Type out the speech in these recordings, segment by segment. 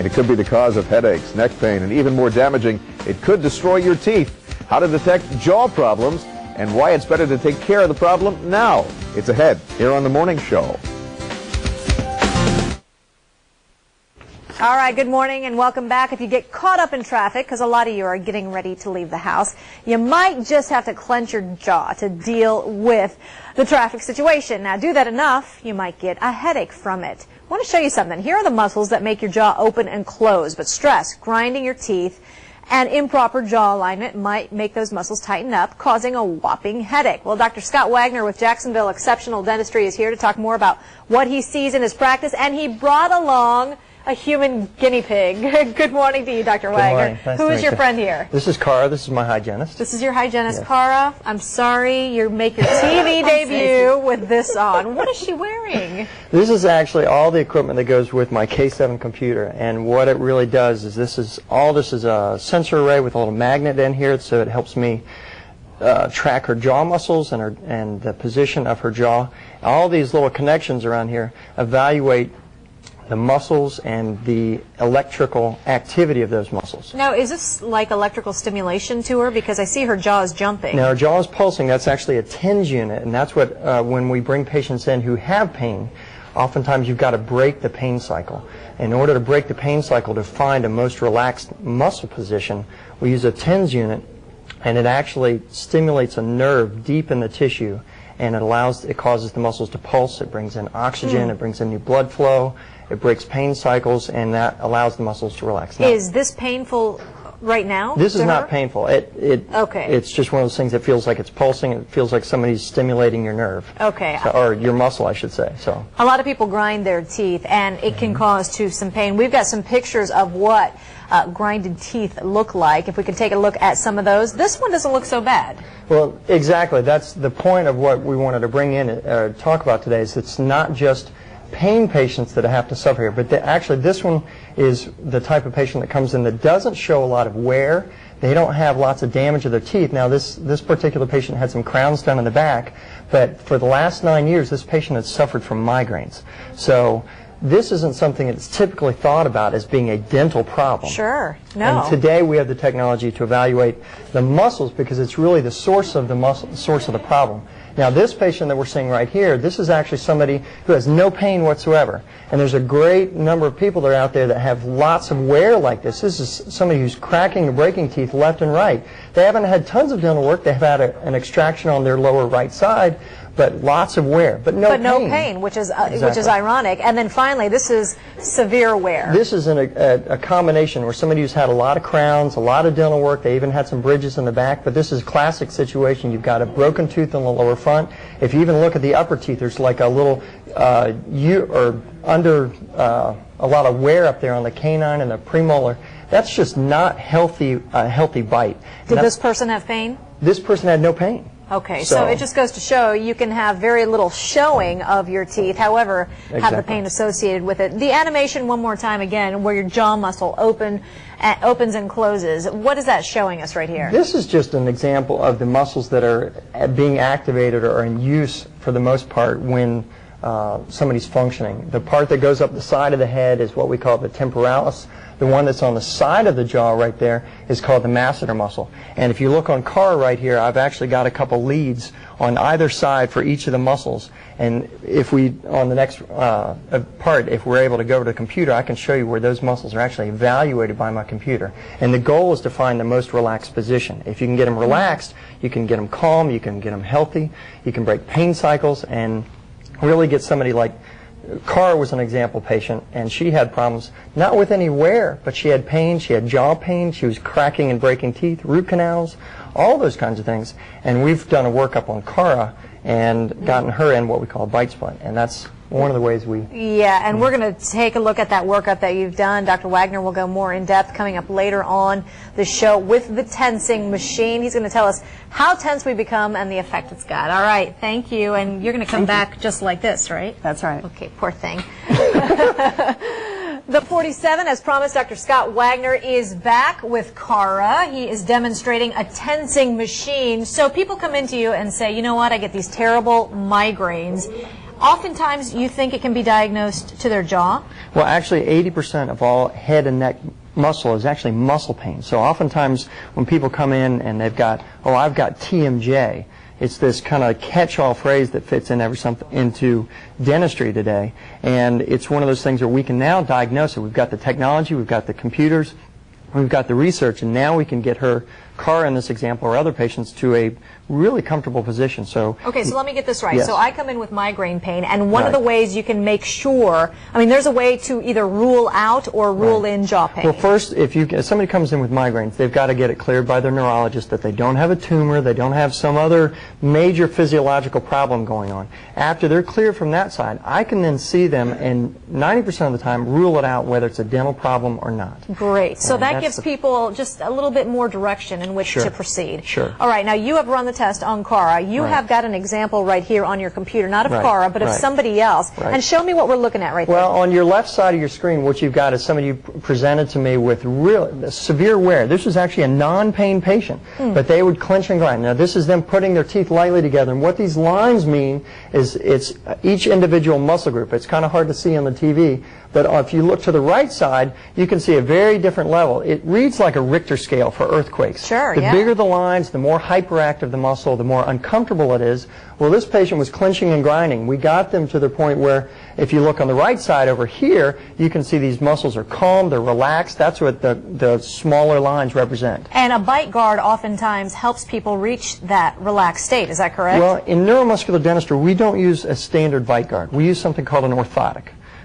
and it could be the cause of headaches, neck pain, and even more damaging, it could destroy your teeth. How to detect jaw problems and why it's better to take care of the problem now. It's ahead here on The Morning Show. All right, good morning and welcome back. If you get caught up in traffic, because a lot of you are getting ready to leave the house, you might just have to clench your jaw to deal with the traffic situation. Now, do that enough, you might get a headache from it. I want to show you something. Here are the muscles that make your jaw open and close, but stress, grinding your teeth, and improper jaw alignment might make those muscles tighten up, causing a whopping headache. Well, Dr. Scott Wagner with Jacksonville Exceptional Dentistry is here to talk more about what he sees in his practice, and he brought along a human guinea pig. Good morning to you, Dr. Wagner. Nice Who is your friend here? This is Cara. This is my hygienist. This is your hygienist, Yes. Cara. I'm sorry you make your TV debut with this on. What is she wearing? This is actually all the equipment that goes with my K7 computer, and what it really does is this is a sensor array with a little magnet in here, so it helps me track her jaw muscles and the position of her jaw. All these little connections around here evaluate the muscles and the electrical activity of those muscles. Now, is this like electrical stimulation to her? Because I see her jaw is jumping. Now, her jaw is pulsing. That's actually a TENS unit, and that's what, when we bring patients in who have pain, oftentimes you've got to break the pain cycle. In order to break the pain cycle to find a most relaxed muscle position, we use a TENS unit, and it actually stimulates a nerve deep in the tissue, and it causes the muscles to pulse. It brings in oxygen, it brings in new blood flow, it breaks pain cycles, and that allows the muscles to relax. Now, is this painful right now? This is not painful. Okay. It's just one of those things that feels like it's pulsing. It feels like somebody's stimulating your nerve. Okay. So, or your muscle, I should say. So a lot of people grind their teeth, and it can cause some pain. We've got some pictures of what grinded teeth look like. If we could take a look at some of those. This one doesn't look so bad. Well, exactly. That's the point of what we wanted to bring in, talk about today, is it's not just pain patients that have to suffer here, but actually this one is the type of patient that comes in that doesn't show a lot of wear. They don't have lots of damage of their teeth. Now, this particular patient had some crowns done in the back, but for the last 9 years, this patient had suffered from migraines. So this isn't something that's typically thought about as being a dental problem. Sure. No. And today we have the technology to evaluate the muscles because it's really the source of the problem. Now, this patient that we're seeing right here, this is actually somebody who has no pain whatsoever. And there's a great number of people that are out there that have lots of wear like this. This is somebody who's cracking and breaking teeth left and right. They haven't had tons of dental work. They've had an extraction on their lower right side, but lots of wear, but no pain. Which is ironic. And then finally, this is severe wear. This is a combination where somebody who's had a lot of crowns, a lot of dental work, they even had some bridges in the back, but this is a classic situation. You've got a broken tooth in the lower front. If you even look at the upper teeth, there's like a little a lot of wear up there on the canine and the premolar. That's just not healthy. A healthy bite. Did this person have pain? This person had no pain. Okay, so it just goes to show you can have very little showing of your teeth, however, have the pain associated with it. The animation, one more time again, where your jaw muscle opens and closes. What is that showing us right here? This is just an example of the muscles that are being activated or in use for the most part when somebody's functioning. The part that goes up the side of the head is what we call the temporalis. The one that's on the side of the jaw right there is called the masseter muscle. And if you look on Cara right here, I've actually got a couple leads on either side for each of the muscles. And if we, on the next part, if we're able to go to the computer, I can show you where those muscles are actually evaluated by my computer. And the goal is to find the most relaxed position. If you can get them relaxed, you can get them calm, you can get them healthy, you can break pain cycles, and really get somebody like Cara was an example patient, and she had problems not with any wear, but she had pain, she had jaw pain, she was cracking and breaking teeth, root canals, all those kinds of things. And we've done a workup on Cara and gotten her in what we call a bite split, and that's one of the ways we... Yeah, and we're going to take a look at that workup that you've done. Dr. Wagner will go more in depth coming up later on the show with the tensing machine. He's going to tell us how tense we become and the effect it's got. All right, thank you. And you're going to come back just like this, right? That's right. Okay, poor thing. The 47, as promised, Dr. Scott Wagner is back with Cara. He is demonstrating a tensing machine. So people come into you and say, you know what, I get these terrible migraines. oftentimes you think it can be diagnosed to their jaw? Well, actually 80% of all head and neck muscle is actually muscle pain. So oftentimes when people come in and they've got, oh, I've got TMJ, it's this kind of catch-all phrase that fits in into dentistry today, and it's one of those things where we can now diagnose it. We've got the technology, we've got the computers, we've got the research, and now we can get her car in this example or other patients to a really comfortable position. So okay, so let me get this right. Yes. So I come in with migraine pain, and one of Right. the ways you can make sure, I mean, there's a way to either rule out or rule in jaw pain. Well, first, if somebody comes in with migraines, they've got to get it cleared by their neurologist that they don't have a tumor, they don't have some other major physiological problem going on. After they're cleared from that side, I can then see them and 90% of the time rule it out whether it's a dental problem or not. Great. So And that that's gives people just a little bit more direction in which Sure. to proceed. Sure. All right, now you have run the test on Cara. You Right. have got an example right here on your computer, not of Right. Cara, but of Right. somebody else. Right. And show me what we're looking at right Well, on your left side of your screen, what you've got is somebody you presented to me with real severe wear. This was actually a non-pain patient, but they would clench and grind. Now, this is them putting their teeth lightly together, and what these lines mean is it's each individual muscle group. It's kind of hard to see on the TV, but if you look to the right side, you can see a very different level. It reads like a Richter scale for earthquakes. Sure, The yeah. bigger the lines, the more hyperactive the muscle, the more uncomfortable it is. Well, this patient was clenching and grinding. We got them to the point where if you look on the right side over here, you can see these muscles are calm, they're relaxed. That's what the smaller lines represent. And a bite guard oftentimes helps people reach that relaxed state. Is that correct? Well, in neuromuscular dentistry, we don't use a standard bite guard. We use something called an orthotic.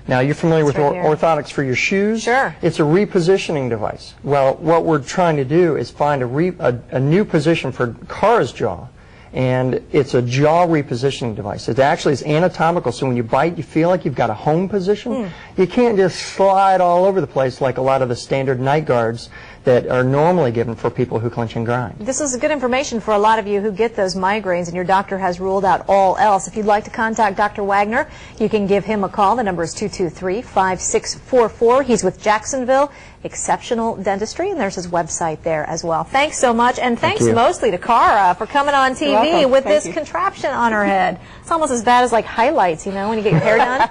Now, you're familiar with right here. orthotics for your shoes? Sure. It's a repositioning device. Well, what we're trying to do is find a new position for Cara's jaw, and it's a jaw repositioning device. It actually is anatomical, so when you bite, you feel like you've got a home position. You can't just slide all over the place like a lot of the standard night guards that are normally given for people who clench and grind. This is good information for a lot of you who get those migraines and your doctor has ruled out all else. If you'd like to contact Dr. Wagner, you can give him a call. The number is 223-5644. He's with Jacksonville Exceptional Dentistry, and there's his website there as well. Thanks so much, and thanks you. mostly to Cara for coming on TV welcome. with Thank this you. contraption on her head. It's almost as bad as like highlights, you know, when you get your hair done.